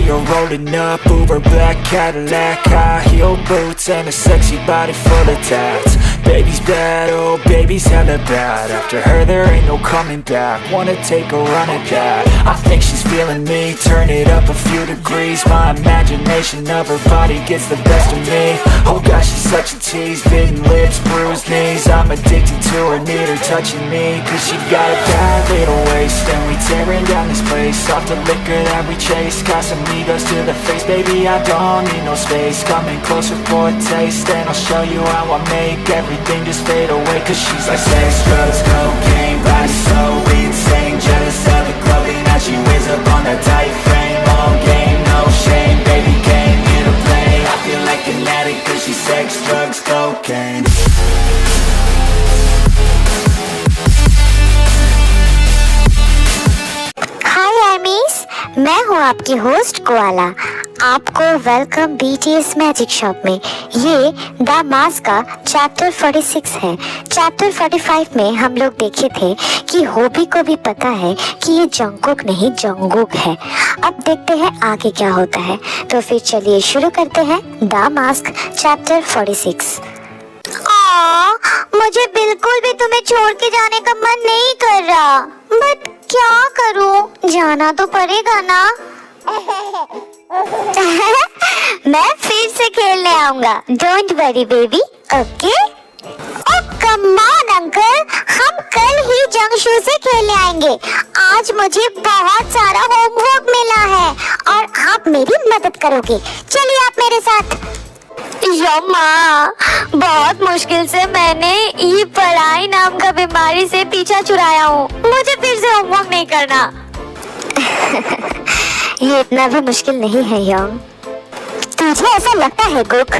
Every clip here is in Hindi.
see her rolling up, Uber black Cadillac, high heel boots and a sexy body full of tats. Baby's bad, oh baby's hella bad. After her there ain't no coming back. Wanna take a run at that. I think she's feeling me, turn it up a few degrees. My imagination of her body gets the best of me. Oh gosh, she's such a tease, bitten lips, bruised knees. I'm addicted to her, need her touching me, cause she got a bad little waist. And we tearing down this place, off the liquor that we chase. Casamigos to the face, baby I don't need no space. Coming closer for a taste, and I'll show you how I make everything just fade away. Cause she's like sex, drugs, cocaine, body so insane. Jealous of the clothing that she wears up on that tight frame. All game, no shame, baby came here to play. I feel like an addict cause she's sex, drugs, cocaine. हाय आर्मीज, मैं हूँ आपकी होस्ट कोआला। आपको वेलकम BTS मैजिक शॉप में। ये द मास्क का चैप्टर 46 है। चैप्टर 45 में हम लोग देखे थे कि होबी को भी पता है कि ये जंगकुक नहीं जंगकुक है। अब देखते हैं आगे क्या होता है। तो फिर चलिए शुरू करते हैं द मास्क चैप्टर 46। मुझे बिल्कुल भी तुम्हें छोड़ के जाने का मन नहीं कर रहा, बट क्या करूं, जाना तो पड़ेगा ना। मैं फिर से खेलने आऊंगा, don't worry baby, okay. Oh come on uncle, हम कल ही जंगशू से खेलने आएंगे। आज मुझे बहुत सारा होमवर्क मिला है और आप मेरी मदद करोगे। चलिए आप मेरे साथ। यम्मा, बहुत मुश्किल से मैंने ये पढ़ाई नाम का बीमारी से पीछा छुड़ाया हूँ। मुझे फिर से होमवर्क नहीं करना। ये इतना भी मुश्किल नहीं है यंग, तुझे ऐसा लगता है गुक?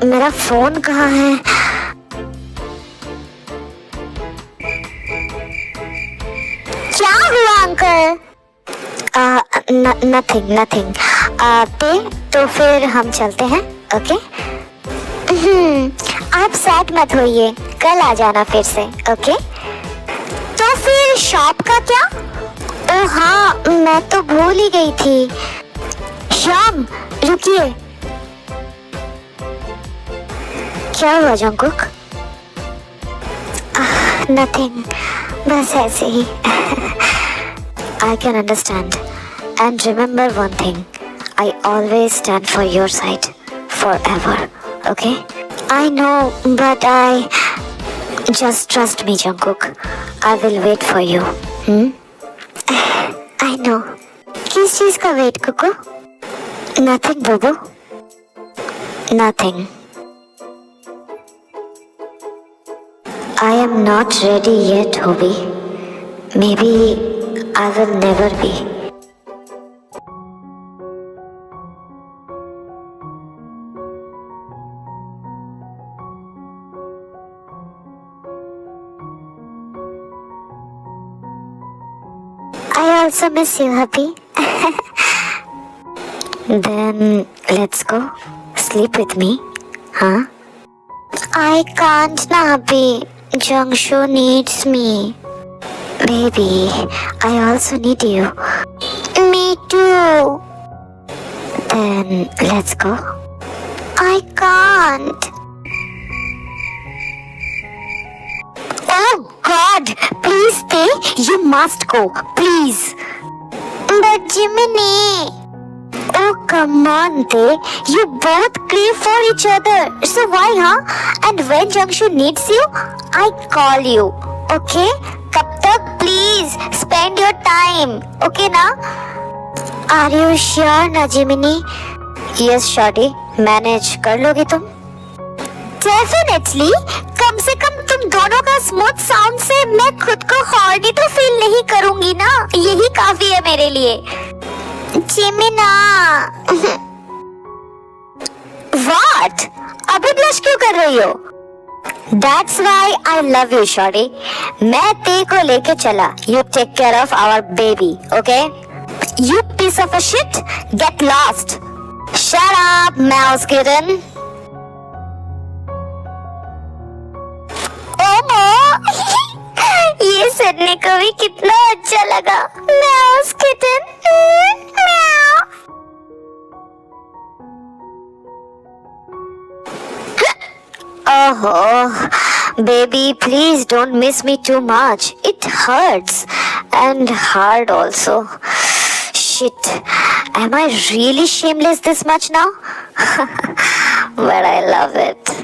मेरा फोन कहाँ है? क्या हुआ अंकल? नथिंग। पे तो फिर हम चलते हैं, ओके? आप सैड मत होइए, कल आ जाना फिर से, ओके? तो फिर शॉप का क्या? ओह हाँ, मैं तो भूल ही गई थी। श्याम रुकिए। क्या हुआ जंगकुक? नथिंग, बस ऐसे ही। I can understand. And remember one thing, I always stand for your side, forever, okay? I know, but just trust me, Jungkook. I will wait for you. I know. किस चीज का wait, Kuku? Nothing, Bubu. Nothing. I am not ready yet, Hobby. Maybe I will never be. I also miss you, Happy. Then let's go. Sleep with me, huh? I can't, Happy. Jungshu needs me. Baby, I also need you. Me too. Then let's go. I can't. Oh God, please stay. You must go, please. But Jiminy. Oh come on, they. You both crave for each other. So why, huh? And when Jungshu needs you, I call you. Okay? कब तक please spend your time, okay ना? आर यू श्योर ना जिमिनी? यस शॉर्टी, मैनेज कर लोगी तुम? डेफिनेटली, कम से कम तुम दोनों का स्मूथ साउंड से मैं खुद को हॉर्नी तो फील नहीं करूंगी ना, यही काफी है मेरे लिए। जिमिना। व्हाट? अभी ब्लश क्यों कर रही हो? That's why I love you, shorty. मैं ते को लेके चला. You take care of our baby, okay? You piece of a shit, get lost. Shut up, mouse kitten. Oh no! ये करने को भी कितना अच्छा लगा। म्याऊ किटन। म्याऊ। ओहो baby, please don't miss me too much, it hurts and hard also. Shit, am I really shameless this much now? But I love it.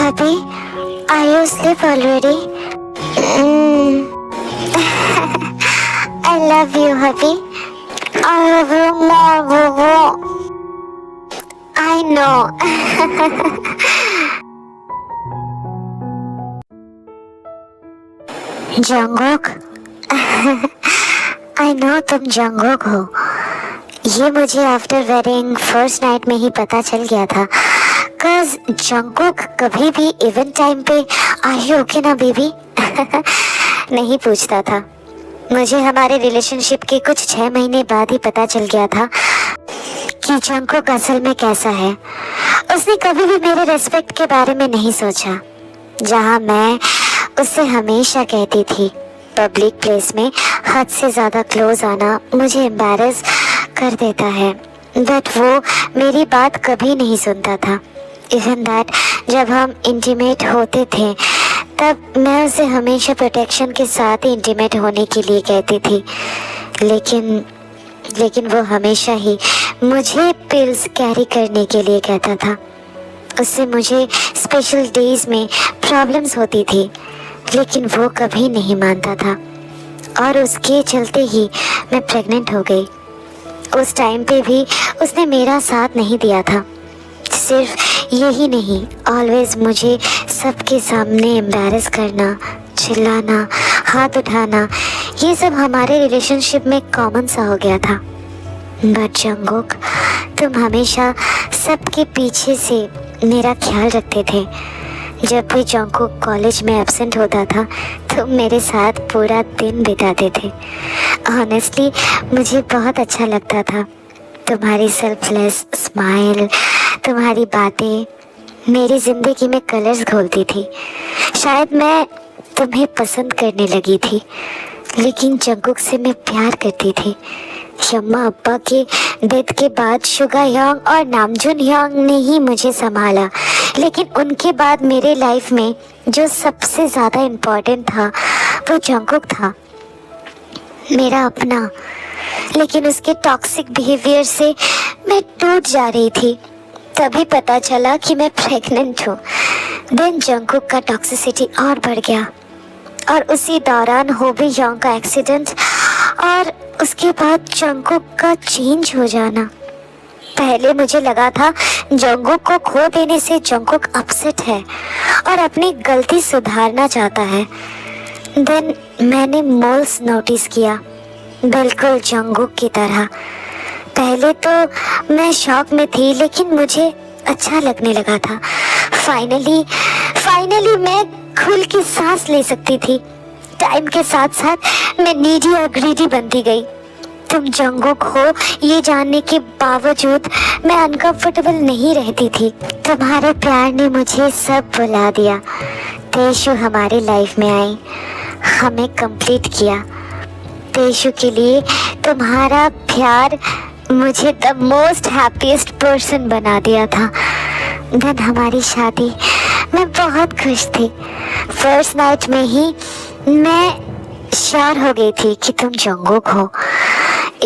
Happy, are you asleep already? I love you, Happy. I love you more, Boo. I know. जंगोक, I know तुम जंगोक हो। ये मुझे आफ्टर वेडिंग फर्स्ट नाइट में ही पता चल गया था। Cause जंगकोक कभी भी इवेंट टाइम पे आर यू ओके ना बेबी नहीं पूछता था। मुझे हमारे रिलेशनशिप के कुछ 6 महीने बाद ही पता चल गया था कि जंगकोक असल में कैसा है। उसने कभी भी मेरे रिस्पेक्ट के बारे में नहीं सोचा। जहाँ मैं उससे हमेशा कहती थी पब्लिक प्लेस में हद से ज़्यादा क्लोज आना मुझे एम्बैरस कर देता है, बट वो मेरी बात कभी नहीं सुनता था। इवन दैट जब हम इंटीमेट होते थे तब मैं उसे हमेशा प्रोटेक्शन के साथ ही इंटीमेट होने के लिए कहती थी, लेकिन वो हमेशा ही मुझे पिल्स कैरी करने के लिए कहता था। उससे मुझे स्पेशल डेज में प्रॉब्लम्स होती थी, लेकिन वो कभी नहीं मानता था और उसके चलते ही मैं प्रेग्नेंट हो गई। उस टाइम पे भी उसने मेरा साथ नहीं दिया था। सिर्फ यही नहीं, ऑलवेज मुझे सबके सामने एम्बैरस करना, चिल्लाना, हाथ उठाना, ये सब हमारे रिलेशनशिप में कॉमन सा हो गया था। बट जंगकोक तुम हमेशा सबके पीछे से मेरा ख्याल रखते थे। जब भी जंगकुक कॉलेज में एब्सेंट होता था तुम मेरे साथ पूरा दिन बिताते थे। ऑनेस्टली मुझे बहुत अच्छा लगता था। तुम्हारी सेल्फलेस स्माइल, तुम्हारी बातें मेरी ज़िंदगी में कलर्स घोलती थी। शायद मैं तुम्हें पसंद करने लगी थी, लेकिन जंगकुक से मैं प्यार करती थी। यम्मा अब्बा के डेथ के बाद शुगा योंग और नामजुन योंग ने ही मुझे संभाला, लेकिन उनके बाद मेरे लाइफ में जो सबसे ज़्यादा इम्पोर्टेंट था वो जंगकुक था, मेरा अपना। लेकिन उसके टॉक्सिक बिहेवियर से मैं टूट जा रही थी। तभी पता चला कि मैं प्रेग्नेंट हूँ। देन जंगकुक का टॉक्सिसिटी और बढ़ गया और उसी दौरान होबी योंग का एक्सीडेंट और उसके बाद जंगकुक का चेंज हो जाना। पहले मुझे लगा था जंगकुक को खो देने से जंगकुक अपसेट है और अपनी गलती सुधारना चाहता है। देन मैंने मोल्स नोटिस किया, बिल्कुल जंगकुक की तरह। पहले तो मैं शॉक में थी, लेकिन मुझे अच्छा लगने लगा था। फाइनली मैं खुल की सांस ले सकती थी। टाइम के साथ साथ मैं नीडी और ग्रीडी बनती गई। तुम जंगकुक हो ये जानने के बावजूद मैं अनकंफर्टेबल नहीं रहती थी। तुम्हारे प्यार ने मुझे सब भुला दिया। तेशु हमारी लाइफ में आई, हमें कंप्लीट किया। तेशु के लिए तुम्हारा प्यार मुझे द मोस्ट हैप्पीएस्ट पर्सन बना दिया था। देन हमारी शादी, मैं बहुत खुश थी। फर्स्ट नाइट में ही मैं श्योर हो गई थी कि तुम जंगकुक हो।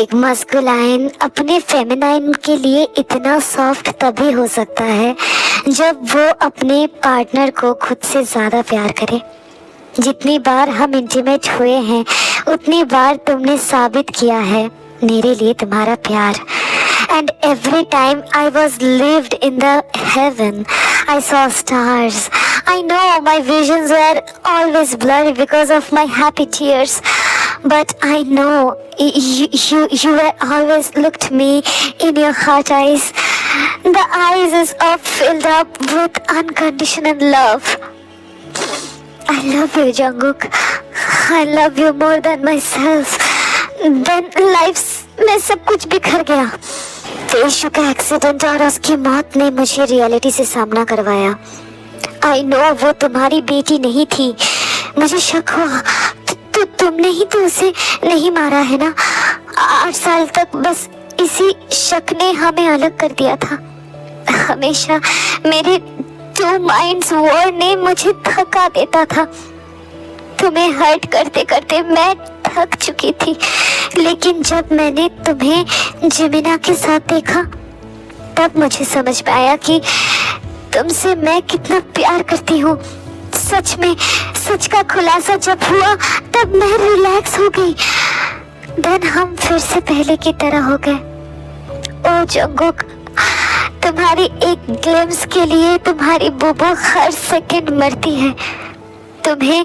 एक मस्कुलाइन अपने फेमिनाइन के लिए इतना सॉफ्ट तभी हो सकता है जब वो अपने पार्टनर को खुद से ज़्यादा प्यार करे। जितनी बार हम इंटीमेट हुए हैं उतनी बार तुमने साबित किया है मेरे लिए तुम्हारा प्यार। And every time I was lived in the heaven, I saw stars. I know my visions were always blurry because of my happy tears, but I know you were always looked me in your heart eyes. The eyes is filled up with unconditional love. I love you, Jungkook. I love you more than myself. Then life में सब कुछ बिखर गया। तेशु का एक्सीडेंट और उसकी मौत ने मुझे रियलिटी से सामना करवाया। आई नो वो तुम्हारी बेटी नहीं थी। मुझे शक हुआ तुमने ही तो उसे नहीं मारा है ना। 8 साल तक बस इसी शक ने हमें अलग कर दिया था। हमेशा मेरे टू माइंड्स वॉर ने मुझे थका देता था। तुम्हें हर्ट करते करते मैं थक चुकी थी, लेकिन जब मैंने तुम्हें जिमिना के साथ देखा तब मुझे समझ में आया कि तुमसे मैं कितना प्यार करती हूँ। सच में सच का खुलासा जब हुआ तब मैं रिलैक्स हो गई। देन हम फिर से पहले की तरह हो गए। ओ जंगकुक, तुम्हारी एक ग्लिम्स के लिए तुम्हारी बुबू हर सेकंड मरती है। तुम्हें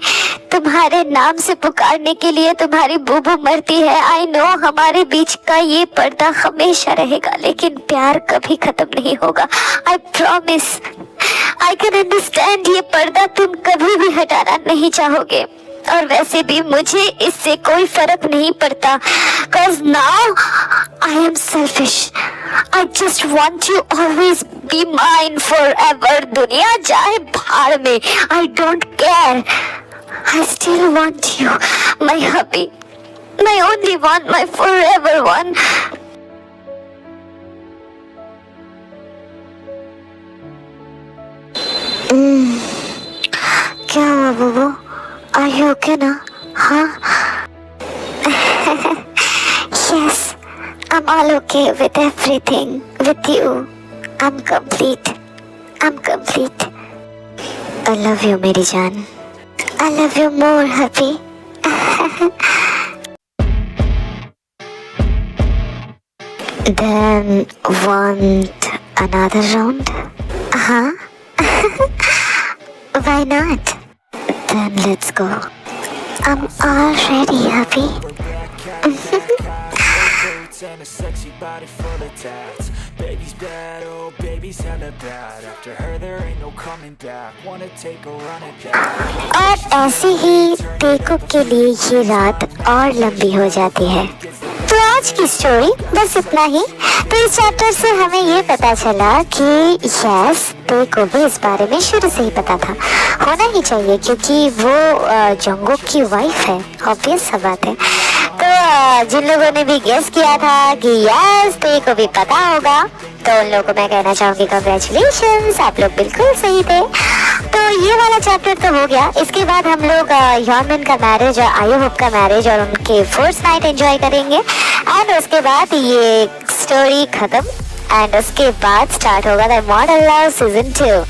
तुम्हारे नाम से पुकारने के लिए तुम्हारी बुबू मरती है। आई नो हमारे बीच का ये पर्दा हमेशा रहेगा, लेकिन प्यार कभी खत्म नहीं होगा। I promise. I can understand ये पर्दा तुम कभी भी हटाना नहीं चाहोगे, और वैसे भी मुझे इससे कोई फर्क नहीं पड़ता। Cause now I am selfish. I just want you always be mine forever. दुनिया जाए भाड़ में, I don't care. I still want you, my hubby, my only one, my forever one. क्या हुआ बुबू? Are you okay now? Huh? Yes, I'm all okay with everything. With you, I'm complete. I'm complete. I love you, मेरी जान. I love you more, hubby. Then want another round? Huh? Why not? Then let's go. I'm all ready, hubby. boots and a sexy body full of tats. Baby's bad, oh baby's hella bad. After her there ain't no coming back. Wanna take a run at that. और ऐसे ही टेको के लिए ये रात और लंबी हो जाती है। तो आज की स्टोरी बस इतना ही। तो इस चैप्टर से हमें ये पता चला कि यस टेको भी इस बारे में शुरू से ही पता था, होना ही चाहिए क्योंकि वो जंगुक की वाइफ है, ऑब्वियस सा बात है। तो जिन लोगों ने भी गेस किया था कि यस टेको भी पता होगा, तो उन लोगों को मैं कहना चाहूंगी कांग्रेचुलेशंस, आप लोग बिल्कुल सही थे। तो ये वाला चैप्टर तो हो गया। इसके बाद हम लोग यॉनमिन का मैरिज और आयोहोप का मैरिज और उनके फर्स्ट नाइट एंजॉय करेंगे एंड उसके बाद ये स्टोरी खत्म एंड उसके बाद स्टार्ट होगा द मॉडल लव सीजन 2।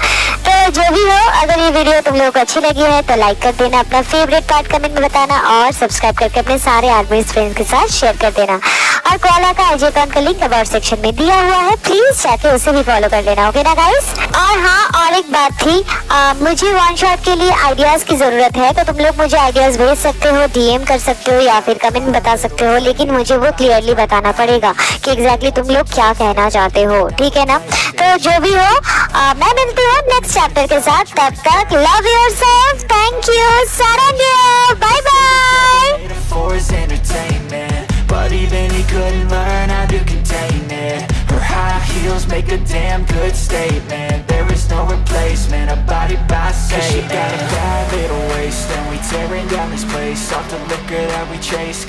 तो जो भी हो, अगर ये वीडियो तुम लोगों को अच्छी लगी है तो लाइक कर देना, अपना फेवरेट पार्ट कमेंट में बताना और सब्सक्राइब करके अपने सारे आर्मी फ्रेंड्स के साथ शेयर कर देना। और कोला का आईजी अकाउंट का लिंक अबाउट सेक्शन में दिया हुआ है, प्लीज जाके उसे भी फॉलो कर लेना, ओके ना गाइस। और हाँ, और एक बात थी, मुझे वन शॉट के लिए आइडियाज की जरूरत है, तो तुम लोग मुझे आइडियाज भेज सकते हो, डीएम कर सकते हो या फिर कमेंट बता सकते हो, लेकिन मुझे वो क्लियरली बताना पड़ेगा कि एग्जैक्टली तुम लोग क्या कहना चाहते हो, ठीक है ना। तो जो भी हो, मैं मिलती हूँ नेक्स्ट चैप्टर के साथ, तब तक love yourself, thank you, Sarang, bye bye. For his entertainment, but even he couldn't learn how to contain it. Her high heels make a damn good statement. There is no replacement, a body by Satan. 'Cause she got a bad little waist, and we tearing down this place off the liquor that we chase.